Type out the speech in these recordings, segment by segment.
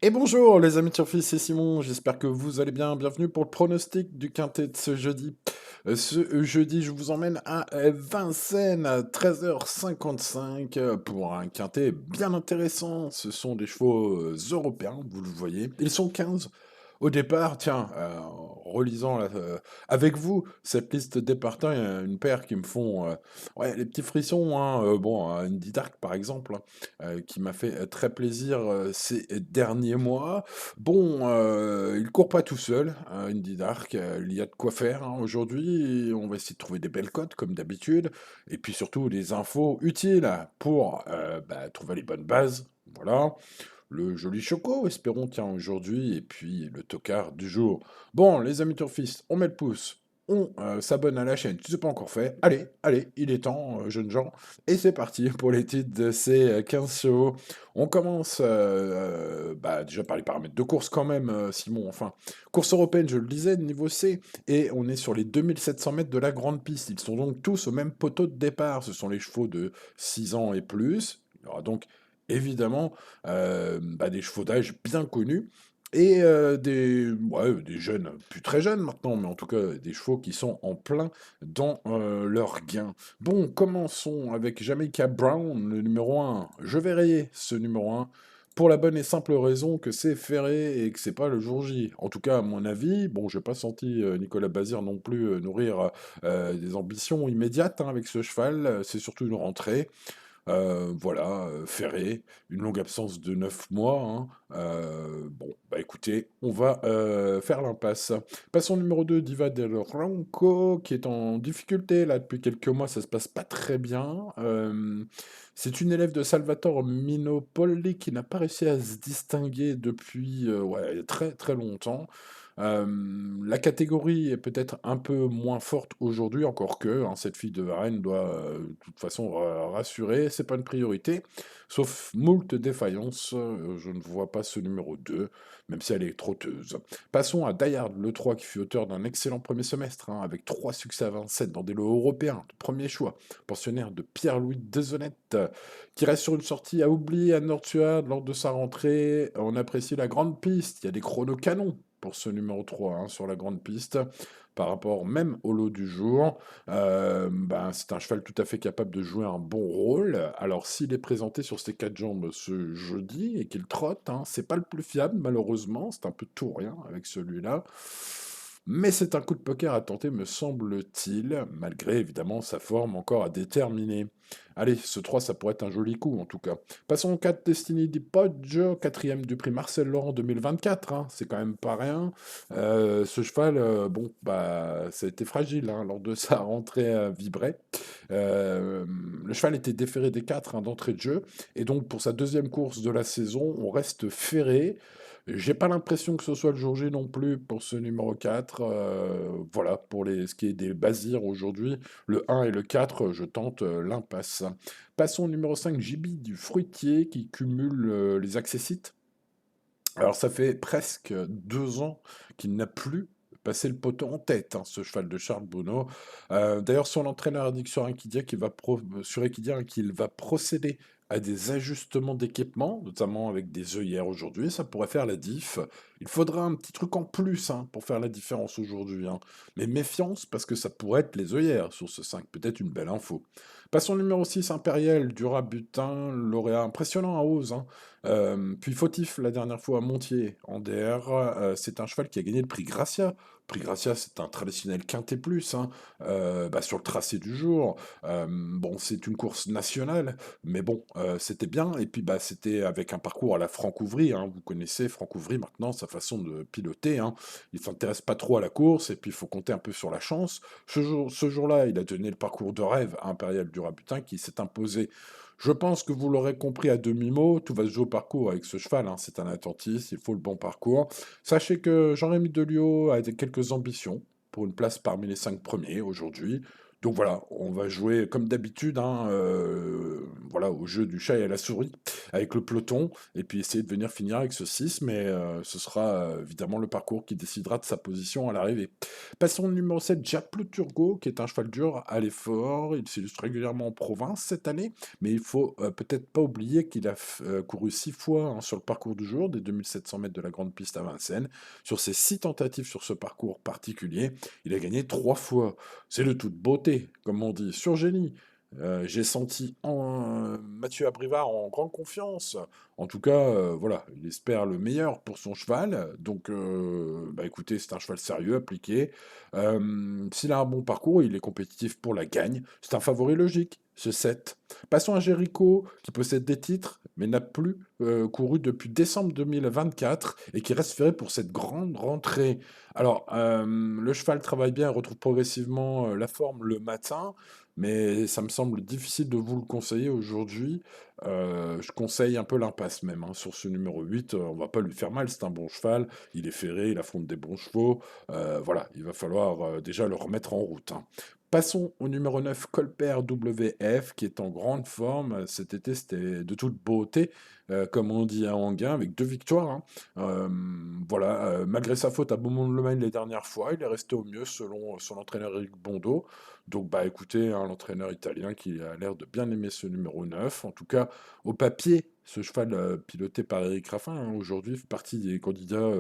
Et bonjour les amis de Surfis, c'est Simon, j'espère que vous allez bien. Bienvenue pour le pronostic du quintet de ce jeudi. Ce jeudi, je vous emmène à Vincennes à 13h55 pour un quintet bien intéressant. Ce sont des chevaux européens, vous le voyez. Ils sont 15 au départ. Tiens, relisant avec vous cette liste des partants, il y a une paire qui me font ouais, les petits frissons, hein. Bon, Indy Dark par exemple, hein, qui m'a fait très plaisir ces derniers mois. Bon, il court pas tout seul, hein, Indy Dark, il y a de quoi faire hein, aujourd'hui. Et on va essayer de trouver des belles cotes comme d'habitude, et puis surtout des infos utiles pour trouver les bonnes bases. Voilà, le joli choco, espérons, tiens, aujourd'hui, et puis le tocard du jour. Bon, les amis turfistes, on met le pouce, on s'abonne à la chaîne, si ce n'est pas encore fait. Allez, allez, il est temps, jeunes gens. Et c'est parti pour les titres de ces 15 chevaux. On commence déjà par les paramètres de course quand même, Simon. Enfin, course européenne, je le disais, niveau C. Et on est sur les 2700 mètres de la grande piste. Ils sont donc tous au même poteau de départ. Ce sont les chevaux de 6 ans et plus. Il y aura donc évidemment des chevaux d'âge bien connus. Et des jeunes, plus très jeunes maintenant, mais en tout cas des chevaux qui sont en plein dans leur gain. Bon, commençons avec Jamaica Brown, le numéro un. Je vais rayer ce numéro un pour la bonne et simple raison que c'est ferré et que c'est pas le jour J. En tout cas, à mon avis, bon, j'ai pas senti Nicolas Bazir non plus nourrir des ambitions immédiates hein, avec ce cheval. C'est surtout une rentrée. Voilà, ferré, une longue absence de 9 mois, hein. Bon, bah écoutez, on va faire l'impasse. Passons au numéro 2, Diva del Ronco, qui est en difficulté là depuis quelques mois, ça se passe pas très bien. C'est une élève de Salvatore Minopoli qui n'a pas réussi à se distinguer depuis ouais, très très longtemps. La catégorie est peut-être un peu moins forte aujourd'hui, encore que hein, cette fille de Varennes doit de toute façon rassurer, c'est pas une priorité, sauf moult défaillances, je ne vois pas ce numéro 2, même si elle est trotteuse. Passons à Dayard, le 3, qui fut auteur d'un excellent premier semestre, hein, avec 3 succès à 27 dans des lots européens, de premier choix, pensionnaire de Pierre-Louis Deshonnette, qui reste sur une sortie à oublier à Nord-Suade lors de sa rentrée. On apprécie la grande piste, il y a des chronos canons pour ce numéro 3 hein, sur la grande piste, par rapport même au lot du jour. C'est un cheval tout à fait capable de jouer un bon rôle. Alors s'il est présenté sur ses quatre jambes ce jeudi et qu'il trotte, hein, c'est pas le plus fiable malheureusement, c'est un peu tout rien avec celui-là. Mais c'est un coup de poker à tenter, me semble-t-il, malgré évidemment sa forme encore à déterminer. Allez, ce 3, ça pourrait être un joli coup en tout cas. Passons au 4 Destiny di Poggio, quatrième du prix Marcel Laurent 2024, hein, c'est quand même pas rien. Ce cheval, ça a été fragile hein, lors de sa rentrée à Vibray. Le cheval était déféré des 4 hein, d'entrée de jeu, et donc pour sa deuxième course de la saison, on reste ferré. J'ai pas l'impression que ce soit le jour J non plus pour ce numéro 4. Voilà, pour ce qui est des basirs aujourd'hui, le 1 et le 4, je tente l'impasse. Passons au numéro 5, JB du Fruitier, qui cumule les accessites. Alors ça fait presque 2 ans qu'il n'a plus passé le poteau en tête, hein, ce cheval de Charles Bonneau. D'ailleurs, son entraîneur indique sur Equidia qu'il va procéder à des ajustements d'équipement, notamment avec des œillères aujourd'hui. Ça pourrait faire la diff. Il faudra un petit truc en plus hein, pour faire la différence aujourd'hui, hein. Mais méfiance, parce que ça pourrait être les œillères sur ce 5. Peut-être une belle info. Passons au numéro 6, Impérial, du Butin, lauréat impressionnant à Ose, hein. Puis fautif la dernière fois à Montier en DR, c'est un cheval qui a gagné le prix Gracia. Le prix Gracia, c'est un traditionnel quintet plus hein, sur le tracé du jour. Bon, c'est une course nationale, mais bon, c'était bien. Et puis c'était avec un parcours à la Francouvry. Hein. Vous connaissez Francouvry maintenant, sa façon de piloter. Hein. Il s'intéresse pas trop à la course et puis il faut compter un peu sur la chance. Ce jour-là, il a donné le parcours de rêve à Impérial du Rabutin qui s'est imposé. Je pense que vous l'aurez compris à demi-mot, tout va se jouer au parcours avec ce cheval, hein, c'est un attentiste, il faut le bon parcours. Sachez que Jean-Rémy Delio a quelques ambitions pour une place parmi les 5 premiers aujourd'hui. Donc voilà, on va jouer comme d'habitude, hein, voilà, au jeu du chat et à la souris, avec le peloton, et puis essayer de venir finir avec ce 6, mais ce sera évidemment le parcours qui décidera de sa position à l'arrivée. Passons au numéro 7, Diablo Turgot, qui est un cheval dur à l'effort. Il s'illustre régulièrement en province cette année, mais il faut peut-être pas oublier qu'il a couru 6 fois, hein, sur le parcours du jour, des 2700 mètres de la grande piste à Vincennes. Sur ses 6 tentatives sur ce parcours particulier, il a gagné 3 fois. C'est de toute beauté, comme on dit, sur génie. J'ai senti Mathieu Abrivard en grande confiance. En tout cas, voilà, il espère le meilleur pour son cheval. Donc, bah écoutez, c'est un cheval sérieux, appliqué. S'il a un bon parcours, il est compétitif pour la gagne. C'est un favori logique, ce 7. Passons à Jericho, qui possède des titres, mais n'a plus couru depuis décembre 2024 et qui reste ferré pour cette grande rentrée. Alors, le cheval travaille bien et retrouve progressivement la forme le matin, mais ça me semble difficile de vous le conseiller aujourd'hui. Je conseille un peu l'impasse même, hein, sur ce numéro 8. On va pas lui faire mal, c'est un bon cheval, il est ferré, il affronte des bons chevaux. Voilà, il va falloir déjà le remettre en route, hein. Passons au numéro 9, Colbert WF, qui est en grande forme. Cet été, c'était de toute beauté, comme on dit à Anguin, avec 2 victoires, hein. Voilà, malgré sa faute à Beaumont-le-Maine les dernières fois, il est resté au mieux selon son entraîneur Eric Bondo. Donc, bah écoutez, hein, l'entraîneur italien qui a l'air de bien aimer ce numéro 9. En tout cas, au papier, ce cheval piloté par Eric Raffin, hein, aujourd'hui, fait partie des candidats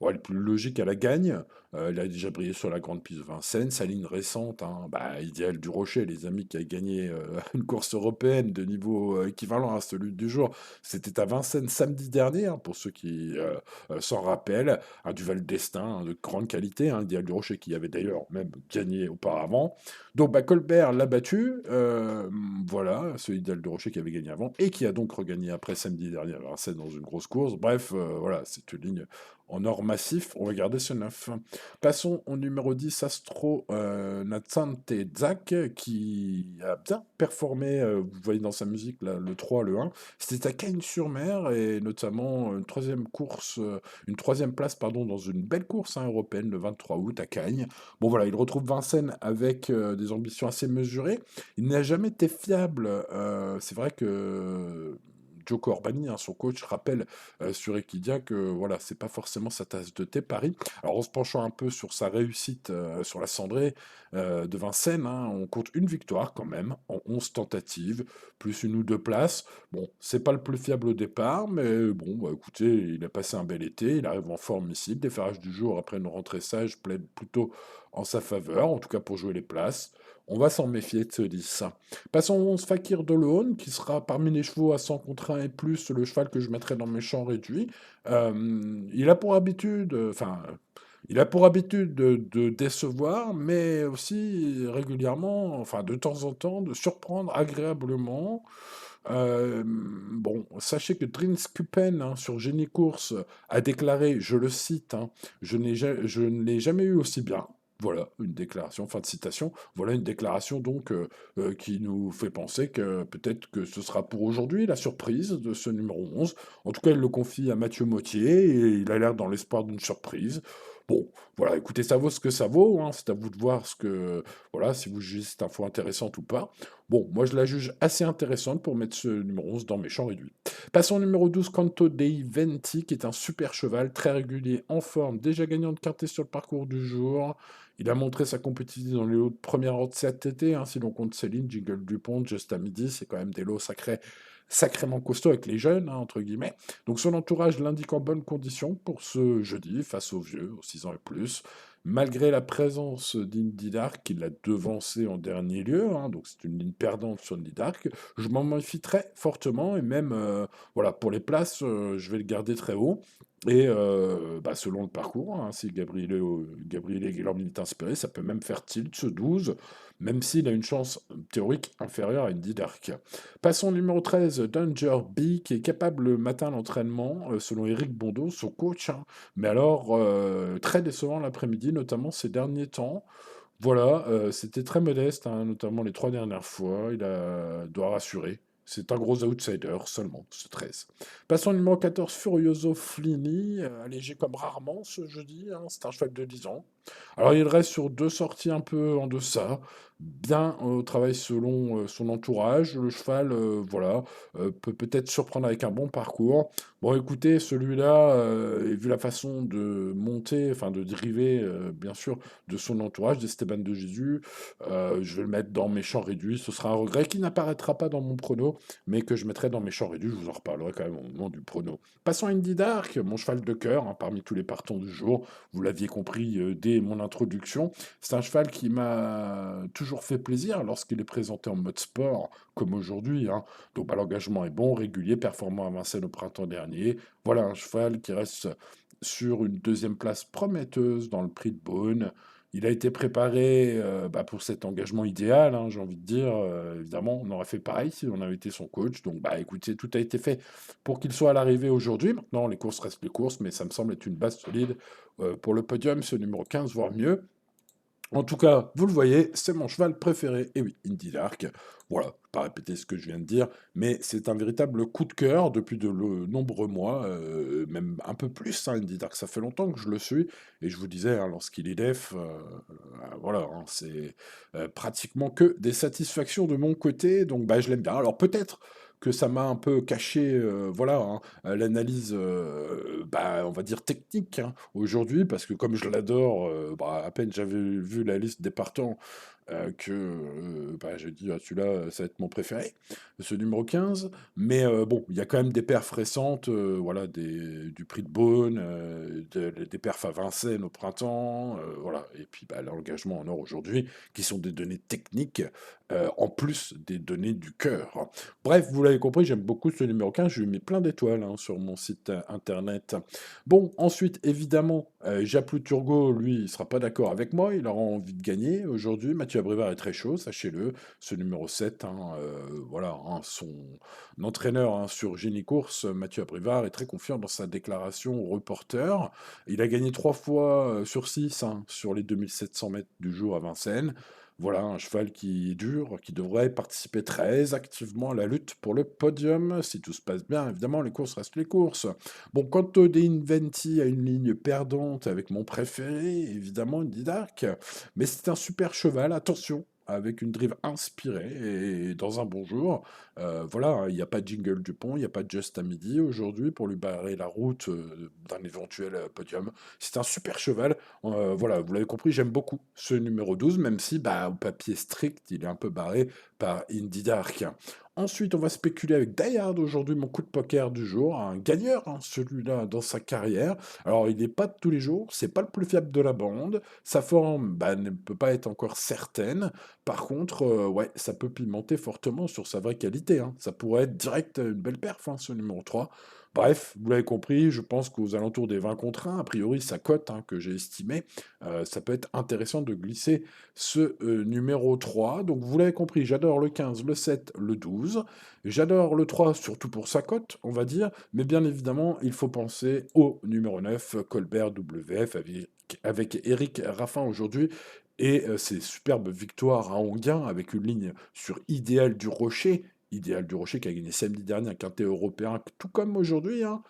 ouais, les plus logiques à la gagne. Il a déjà brillé sur la grande piste de Vincennes. Sa ligne récente, hein, bah, Idéal du Rocher, les amis, qui a gagné une course européenne de niveau équivalent à celui du jour. C'était à Vincennes samedi dernier, hein, pour ceux qui s'en rappellent. Un duval destin, hein, de grande qualité, hein, Idéal du Rocher qui avait d'ailleurs même gagné auparavant. Donc bah, Colbert l'a battu, voilà, ce Idéal du Rocher qui avait gagné avant et qui a donc regagné après samedi dernier à Vincennes dans une grosse course. Bref, voilà, c'est une ligne en or massif. On va garder ce 9. Passons au numéro 10, Astro Natsante Zak, qui a bien performé, vous voyez dans sa musique là, le 3, le 1. C'était à Cagnes-sur-Mer et notamment une troisième place pardon, dans une belle course, hein, européenne le 23 août à Cagnes. Bon voilà, il retrouve Vincennes avec des ambitions assez mesurées. Il n'a jamais été fiable. C'est vrai que Joe Corbani, hein, son coach, rappelle sur Equidia que voilà, c'est pas forcément sa tasse de thé Paris. Alors en se penchant un peu sur sa réussite sur la cendrée de Vincennes, hein, on compte une victoire quand même en 11 tentatives, plus une ou deux places. Bon, c'est pas le plus fiable au départ, mais bon, bah, écoutez, il a passé un bel été, il arrive en forme ici. Le défarrage du jour après une rentrée sage plaide plutôt en sa faveur, en tout cas pour jouer les places. On va s'en méfier de ce 10. Passons au 11 Fakir de l'Aune, qui sera parmi les chevaux à 100 contre 1 et plus le cheval que je mettrai dans mes champs réduits. Il a pour habitude, il a pour habitude de décevoir, mais aussi régulièrement, enfin de temps en temps, de surprendre agréablement. Bon, sachez que Drins Kupen, hein, sur Génie Course, a déclaré, je le cite, hein, je ne l'ai jamais eu aussi bien. Voilà, une déclaration, fin de citation. Voilà une déclaration donc qui nous fait penser que peut-être que ce sera pour aujourd'hui la surprise de ce numéro 11. En tout cas, il le confie à Mathieu Mottier et il a l'air dans l'espoir d'une surprise. Bon, voilà, écoutez, ça vaut ce que ça vaut, hein, c'est à vous de voir voilà, si vous jugez cette info intéressante ou pas. Bon, moi je la juge assez intéressante pour mettre ce numéro 11 dans mes champs réduits. Passons au numéro 12, Canto dei Venti, qui est un super cheval, très régulier, en forme, déjà gagnant de quintet sur le parcours du jour. Il a montré sa compétitivité dans les lots de première ordre cet été, hein, si l'on compte Céline, Jingle Dupont, Just à midi, c'est quand même des lots sacrément costauds avec les jeunes, hein, entre guillemets. Donc son entourage l'indique en bonne condition pour ce jeudi, face aux vieux, aux 6 ans et plus. Malgré la présence d'Indy Dark, qui l'a devancé en dernier lieu, hein, donc c'est une ligne perdante sur Indy Dark, je m'en méfie très fortement, et même voilà, pour les places, je vais le garder très haut. Et bah, selon le parcours, hein, si Gabriel Guillaume est inspiré, ça peut même faire tilt ce 12, même s'il a une chance théorique inférieure à Indy Dark. Passons au numéro 13, Danger B, qui est capable le matin à l'entraînement, selon Eric Bondo, son coach, hein, mais alors très décevant l'après-midi, notamment ces derniers temps. Voilà, c'était très modeste, hein, notamment les 3 dernières fois. Doit rassurer. C'est un gros outsider seulement, ce 13. Passons au numéro 14, Furioso Flini, allégé comme rarement ce jeudi, hein, c'est un cheval de 10 ans. Alors il reste sur 2 sorties un peu en deçà, bien au travail selon, son entourage. Le cheval, voilà, peut peut-être surprendre avec un bon parcours. Bon écoutez, celui-là, et vu la façon de monter, enfin de driver, bien sûr, de son entourage, d'Esteban de Jésus, je vais le mettre dans mes champs réduits. Ce sera un regret qui n'apparaîtra pas dans mon prono, mais que je mettrai dans mes champs réduits. Je vous en reparlerai quand même au moment du prono. Passons à Indy Dark, mon cheval de cœur, hein, parmi tous les partants du jour. Vous l'aviez compris dès mon introduction. C'est un cheval qui m'a toujours fait plaisir lorsqu'il est présenté en mode sport, comme aujourd'hui, hein. Donc bah, l'engagement est bon, régulier, performant à Vincennes au printemps dernier. Voilà un cheval qui reste sur une deuxième place prometteuse dans le prix de Beaune. Il a été préparé bah, pour cet engagement idéal, hein, j'ai envie de dire. Évidemment, on aurait fait pareil si on avait été son coach. Donc, bah, écoutez, tout a été fait pour qu'il soit à l'arrivée aujourd'hui. Maintenant, les courses restent les courses, mais ça me semble être une base solide pour le podium, ce numéro 15, voire mieux. En tout cas, vous le voyez, c'est mon cheval préféré. Et oui, Indy Dark. Voilà, je ne vais pas répéter ce que je viens de dire, mais c'est un véritable coup de cœur depuis de nombreux mois, même un peu plus, hein, Indy Dark. Ça fait longtemps que je le suis, et je vous disais, hein, lorsqu'il est def, voilà, hein, c'est pratiquement que des satisfactions de mon côté, donc bah, je l'aime bien. Alors peut-être que ça m'a un peu caché, voilà, hein, l'analyse, bah, on va dire technique, hein, aujourd'hui, parce que comme je l'adore, bah, à peine j'avais vu la liste des partants, que bah, j'ai dit: «Ah celui-là, ça va être mon préféré, ce numéro 15». Mais bon, il y a quand même des perfs récentes, voilà, du prix de Beaune, des perfs à Vincennes au printemps, voilà et puis, bah, l'engagement en or aujourd'hui, qui sont des données techniques, en plus des données du cœur. Bref, vous l'avez compris, j'aime beaucoup ce numéro 15, je lui ai mis plein d'étoiles, hein, sur mon site, internet. Bon, ensuite, évidemment, Japlou Turgot, lui, il sera pas d'accord avec moi, il aura envie de gagner aujourd'hui. Mathieu Abrivard est très chaud, sachez-le. Ce numéro 7, hein, voilà, hein, son entraîneur, hein, sur Génie Course, Mathieu Abrivard, est très confiant dans sa déclaration au reporter. Il a gagné 3 fois sur 6, hein, sur les 2700 mètres du jour à Vincennes. Voilà, un cheval qui est dur, qui devrait participer très activement à la lutte pour le podium. Si tout se passe bien, évidemment, les courses restent les courses. Bon, quant au De Inventi a une ligne perdante avec mon préféré, évidemment, Didac, mais c'est un super cheval, attention, avec une drive inspirée et dans un bon jour. Voilà, hein, il n'y a pas de Jingle Dupont, il n'y a pas de Just à midi aujourd'hui pour lui barrer la route d'un éventuel podium. C'est un super cheval. Voilà, vous l'avez compris, j'aime beaucoup ce numéro 12, même si, bah, au papier strict, il est un peu barré par Indy Dark. Ensuite, on va spéculer avec Die Hard aujourd'hui, mon coup de poker du jour. Un gagneur, hein, celui-là, dans sa carrière. Alors, il n'est pas de tous les jours, c'est pas le plus fiable de la bande. Sa forme, bah, ne peut pas être encore certaine. Par contre, ouais, ça peut pimenter fortement sur sa vraie qualité, hein. Ça pourrait être direct une belle perf, hein, ce numéro 3. Bref, vous l'avez compris, je pense qu'aux alentours des 20 contre 1, a priori, sa cote, hein, que j'ai estimée, ça peut être intéressant de glisser ce numéro 3. Donc vous l'avez compris, j'adore le 15, le 7, le 12. J'adore le 3, surtout pour sa cote, on va dire. Mais bien évidemment, il faut penser au numéro 9, Colbert WF, avec Eric Raffin aujourd'hui. Et ses superbes victoires à Anguin, avec une ligne sur Idéal du Rocher. Idéal du Rocher qui a gagné samedi dernier un quintet européen, tout comme aujourd'hui, hein,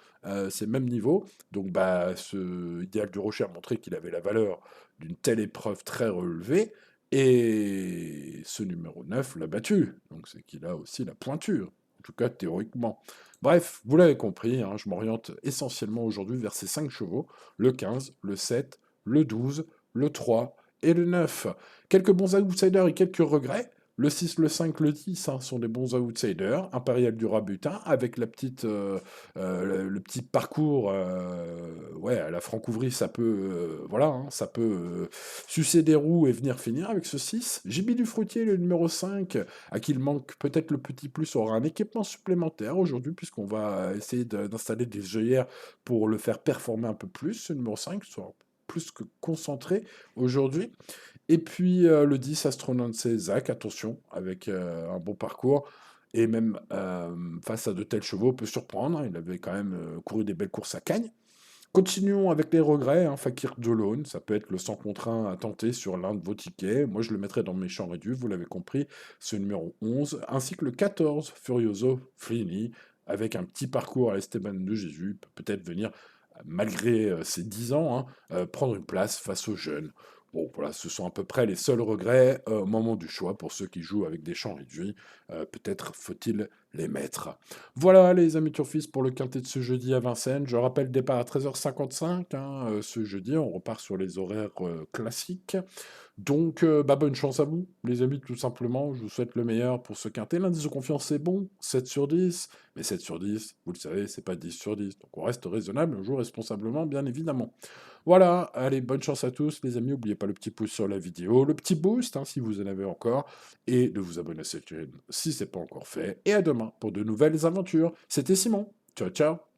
c'est le même niveau. Donc bah, ce Idéal du Rocher a montré qu'il avait la valeur d'une telle épreuve très relevée. Et ce numéro 9 l'a battu. Donc c'est qu'il a aussi la pointure, en tout cas théoriquement. Bref, vous l'avez compris, hein, je m'oriente essentiellement aujourd'hui vers ces 5 chevaux, le 15, le 7, le 12, le 3 et le 9. Quelques bons outsiders et quelques regrets. Le 6, le 5, le 10, hein, sont des bons outsiders. Impérial du Rabutin, avec la petite, le petit parcours, ouais, à la Francouvrie, ça peut, voilà, hein, ça peut sucer des roues et venir finir avec ce 6. Jibi du Fruitier, le numéro 5, à qui il manque peut-être le petit plus, aura un équipement supplémentaire aujourd'hui, puisqu'on va essayer d'installer des œillères pour le faire performer un peu plus, ce numéro 5, soit plus que concentré aujourd'hui. Et puis le 10, Astronaut Zach, attention, avec un bon parcours. Et même face à de tels chevaux, peut surprendre, hein. Il avait quand même couru des belles courses à Cagnes. Continuons avec les regrets, hein, Fakir Dolone, ça peut être le 100 contre 1 à tenter sur l'un de vos tickets. Moi, je le mettrai dans mes champs réduits, vous l'avez compris, ce numéro 11, ainsi que le 14, Furioso Flini, avec un petit parcours à Esteban de Jésus, peut peut-être venir malgré ses 10 ans, hein, prendre une place face aux jeunes. Bon, voilà, ce sont à peu près les seuls regrets au moment du choix pour ceux qui jouent avec des champs réduits. Peut-être faut-il les mettre. Voilà, les amis turfistes, pour le quintet de ce jeudi à Vincennes. Je rappelle, départ à 13h55, hein, ce jeudi. On repart sur les horaires classiques. Donc, bah, bonne chance à vous, les amis, tout simplement. Je vous souhaite le meilleur pour ce quintet. L'indice de confiance, c'est bon, 7 sur 10. Mais 7 sur 10, vous le savez, c'est pas 10 sur 10. Donc, on reste raisonnable, on joue responsablement, bien évidemment. Voilà, allez, bonne chance à tous, les amis. N'oubliez pas le petit pouce sur la vidéo, le petit boost, hein, si vous en avez encore, et de vous abonner à cette chaîne si c'est pas encore fait. Et à demain pour de nouvelles aventures. C'était Simon. Ciao, ciao.